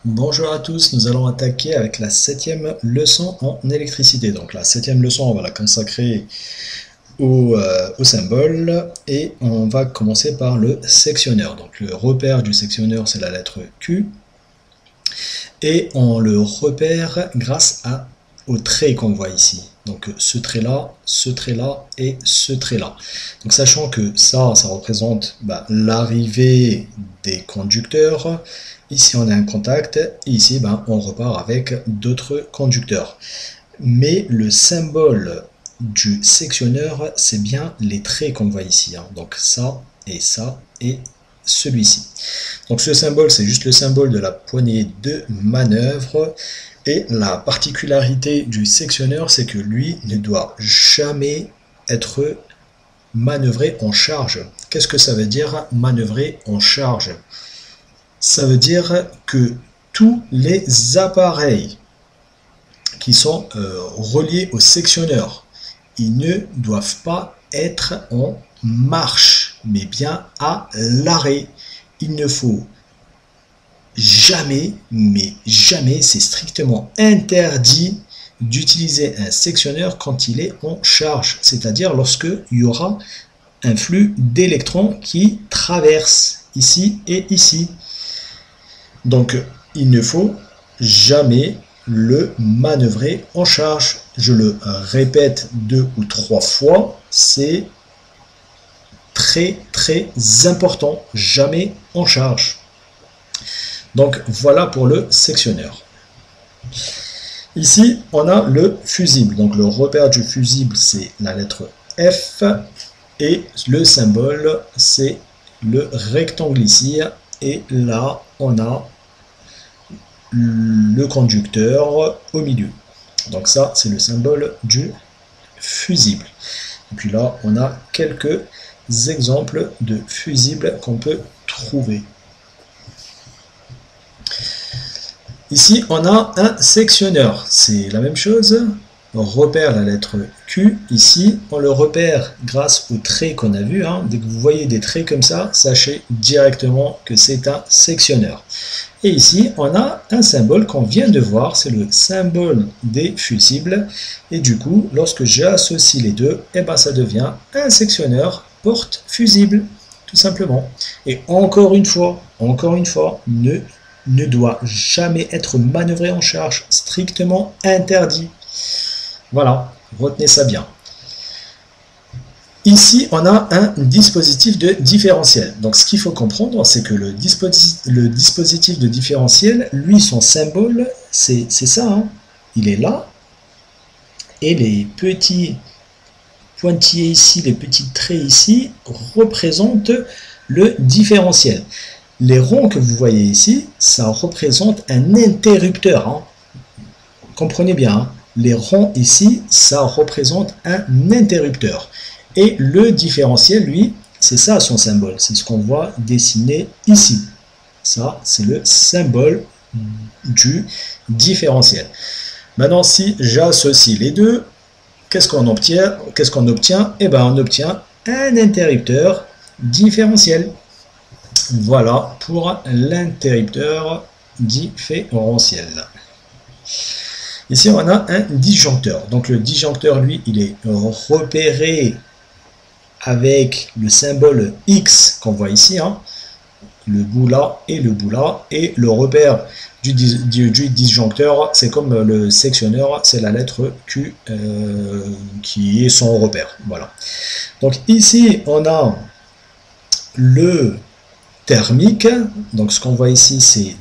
Bonjour à tous, nous allons attaquer avec la septième leçon en électricité. Donc la septième leçon, on va la consacrer au symbole et on va commencer par le sectionneur. Donc le repère du sectionneur, c'est la lettre Q et on le repère grâce au trait qu'on voit ici. Donc ce trait-là et ce trait-là. Donc sachant que ça représente l'arrivée des conducteurs. Ici on a un contact, et ici on repart avec d'autres conducteurs. Mais le symbole du sectionneur, c'est bien les traits qu'on voit ici. Donc ça et celui-ci. Donc ce symbole, c'est juste le symbole de la poignée de manœuvre. Et la particularité du sectionneur, c'est que lui ne doit jamais être manœuvré en charge. Qu'est-ce que ça veut dire manœuvrer en charge? Ça veut dire que tous les appareils qui sont reliés au sectionneur, ils ne doivent pas être en marche, mais bien à l'arrêt. Il ne faut jamais, mais jamais, c'est strictement interdit d'utiliser un sectionneur quand il est en charge, c'est-à-dire lorsque il y aura un flux d'électrons qui traverse ici et ici. Donc, il ne faut jamais le manœuvrer en charge. Je le répète 2 ou 3 fois, c'est très important, jamais en charge. Donc voilà pour le sectionneur. Ici, on a le fusible. Donc le repère du fusible, c'est la lettre F. Et le symbole, c'est le rectangle ici. Et là, on a le conducteur au milieu. Donc ça, c'est le symbole du fusible. Et puis là, on a quelques exemples de fusibles qu'on peut trouver. Ici, on a un sectionneur. C'est la même chose. On repère la lettre Q. Ici, on le repère grâce aux traits qu'on a vus. Dès que vous voyez des traits comme ça, sachez directement que c'est un sectionneur. Et ici, on a un symbole qu'on vient de voir. C'est le symbole des fusibles. Et du coup, lorsque j'associe les deux, ça devient un sectionneur porte-fusible. Tout simplement. Et encore une fois, ne doit jamais être manœuvré en charge, strictement interdit. Voilà, retenez ça bien. Ici, on a un dispositif de différentiel. Donc, ce qu'il faut comprendre, c'est que le dispositif de différentiel, lui, son symbole, c'est ça. Il est là. Et les petits pointillés ici, les petits traits ici, représentent le différentiel. Les ronds que vous voyez ici, ça représente un interrupteur. Comprenez bien, les ronds ici, ça représente un interrupteur. Et le différentiel, lui, c'est ça son symbole. C'est ce qu'on voit dessiné ici. Ça, c'est le symbole du différentiel. Maintenant, si j'associe les deux, qu'est-ce qu'on obtient? On obtient un interrupteur différentiel. Voilà pour l'interrupteur différentiel. Ici, on a un disjoncteur. Donc, le disjoncteur, lui, il est repéré avec le symbole X qu'on voit ici. Le bout là et le bout là. Et le repère du disjoncteur, c'est comme le sectionneur, c'est la lettre Q qui est son repère. Voilà. Donc, ici, on a le thermique, donc ce qu'on voit ici c'est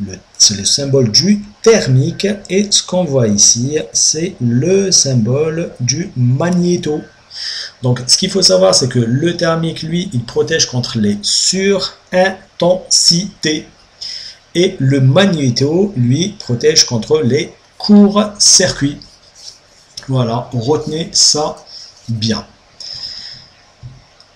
le symbole du thermique et ce qu'on voit ici c'est le symbole du magnéto. Donc ce qu'il faut savoir c'est que le thermique lui il protège contre les surintensités et le magnéto lui protège contre les courts-circuits. Voilà, retenez ça bien.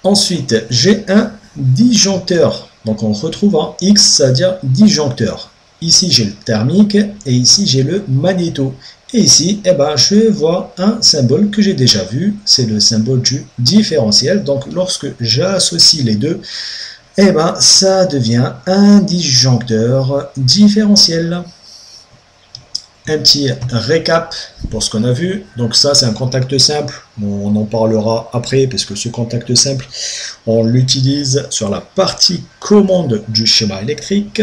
Ensuite j'ai un disjoncteur. Donc on retrouve en X, c'est-à-dire disjoncteur. Ici j'ai le thermique et ici j'ai le magnéto. Et ici, je vois un symbole que j'ai déjà vu, c'est le symbole du différentiel. Donc lorsque j'associe les deux, ça devient un disjoncteur différentiel. un petit récap pour ce qu'on a vu. Donc ça, c'est un contact simple. On en parlera après, parce que ce contact simple, on l'utilise sur la partie commande du schéma électrique.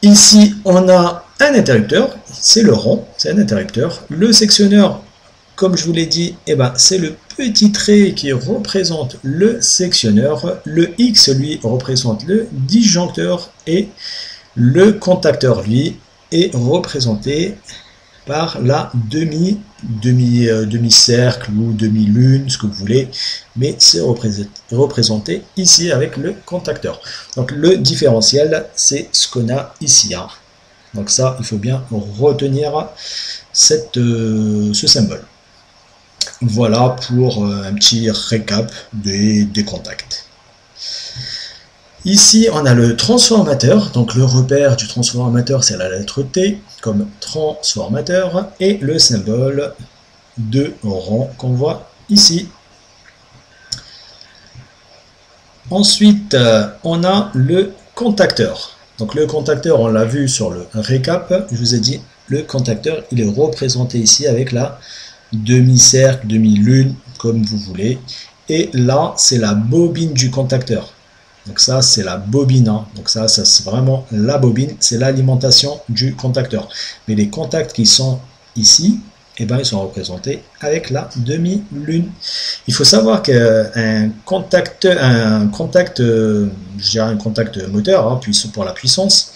Ici, on a un interrupteur, c'est le rond, c'est un interrupteur. Le sectionneur, comme je vous l'ai dit, eh ben, c'est le petit trait qui représente le sectionneur. Le X, lui, représente le disjoncteur, et le contacteur, lui, est représenté par la demi-cercle ou demi-lune, ce que vous voulez, mais c'est représenté ici avec le contacteur. Donc le différentiel, c'est ce qu'on a ici, hein. Donc ça, il faut bien retenir ce symbole. Voilà pour un petit récap des contacts. Ici, on a le transformateur. Donc le repère du transformateur, c'est la lettre T comme transformateur, et le symbole de rond qu'on voit ici. Ensuite, on a le contacteur. Donc le contacteur, on l'a vu sur le récap. Je vous ai dit, le contacteur, il est représenté ici avec la demi-cercle, demi-lune, comme vous voulez. Et là, c'est la bobine du contacteur. Donc ça, c'est la bobine, hein. Donc ça c'est vraiment la bobine, c'est l'alimentation du contacteur. Mais les contacts qui sont ici, eh ben, ils sont représentés avec la demi-lune. Il faut savoir qu'un contact, je dirais un contact moteur, hein, pour la puissance,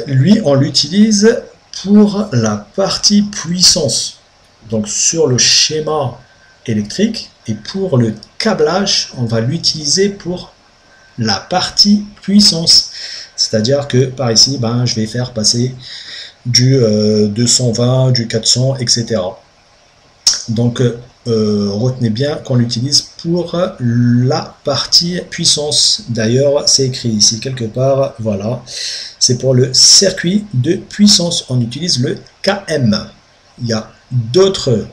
lui, on l'utilise pour la partie puissance. Donc sur le schéma électrique, et pour le câblage, on va l'utiliser pour la partie puissance. C'est-à-dire que par ici, ben, je vais faire passer du 220, du 400, etc. Donc retenez bien qu'on l'utilise pour la partie puissance. D'ailleurs, c'est écrit ici quelque part, voilà. C'est pour le circuit de puissance. On utilise le KM. Il y a d'autres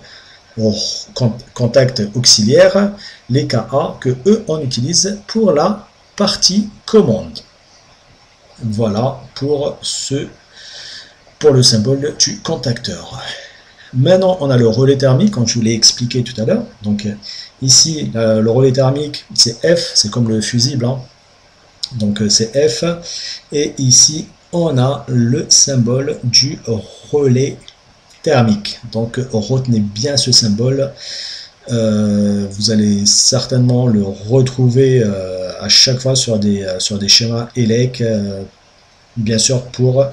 contacts auxiliaires, les KA, que eux on utilise pour la partie commande. Voilà pour le symbole du contacteur. Maintenant, on a le relais thermique, comme je vous l'ai expliqué tout à l'heure. Donc ici, le relais thermique, c'est F, c'est comme le fusible, hein. Donc c'est F. Et ici, on a le symbole du relais thermique. Donc retenez bien ce symbole. Vous allez certainement le retrouver à chaque fois sur des schémas ELEC, bien sûr pour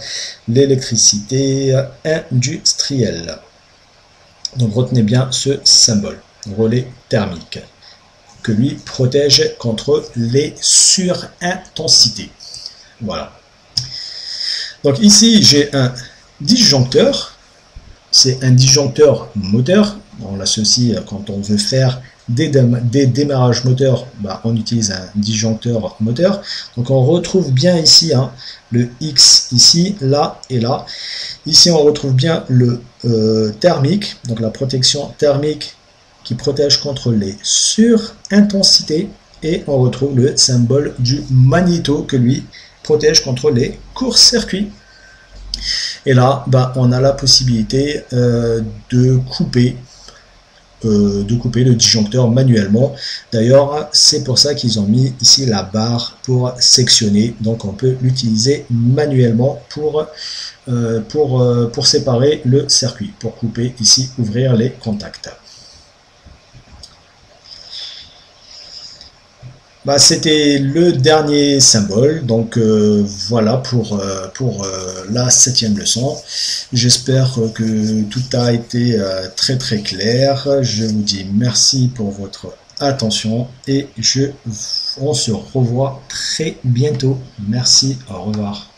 l'électricité industrielle. Donc retenez bien ce symbole, relais thermique, que lui protège contre les surintensités. Voilà. Donc ici j'ai un disjoncteur. C'est un disjoncteur moteur. On l'associe quand on veut faire des démarrages moteurs, bah, on utilise un disjoncteur moteur. Donc on retrouve bien ici, hein, le X ici, là et là. Ici on retrouve bien le thermique, donc la protection thermique qui protège contre les surintensités. Et on retrouve le symbole du magnéto que lui protège contre les courts-circuits. Et là, ben, on a la possibilité de couper le disjoncteur manuellement. D'ailleurs, c'est pour ça qu'ils ont mis ici la barre pour sectionner. Donc, on peut l'utiliser manuellement pour séparer le circuit, pour couper ici, ouvrir les contacts. Bah, c'était le dernier symbole, donc voilà pour la 7e leçon. J'espère que tout a été très très clair. Je vous dis merci pour votre attention et on se revoit très bientôt. Merci, au revoir.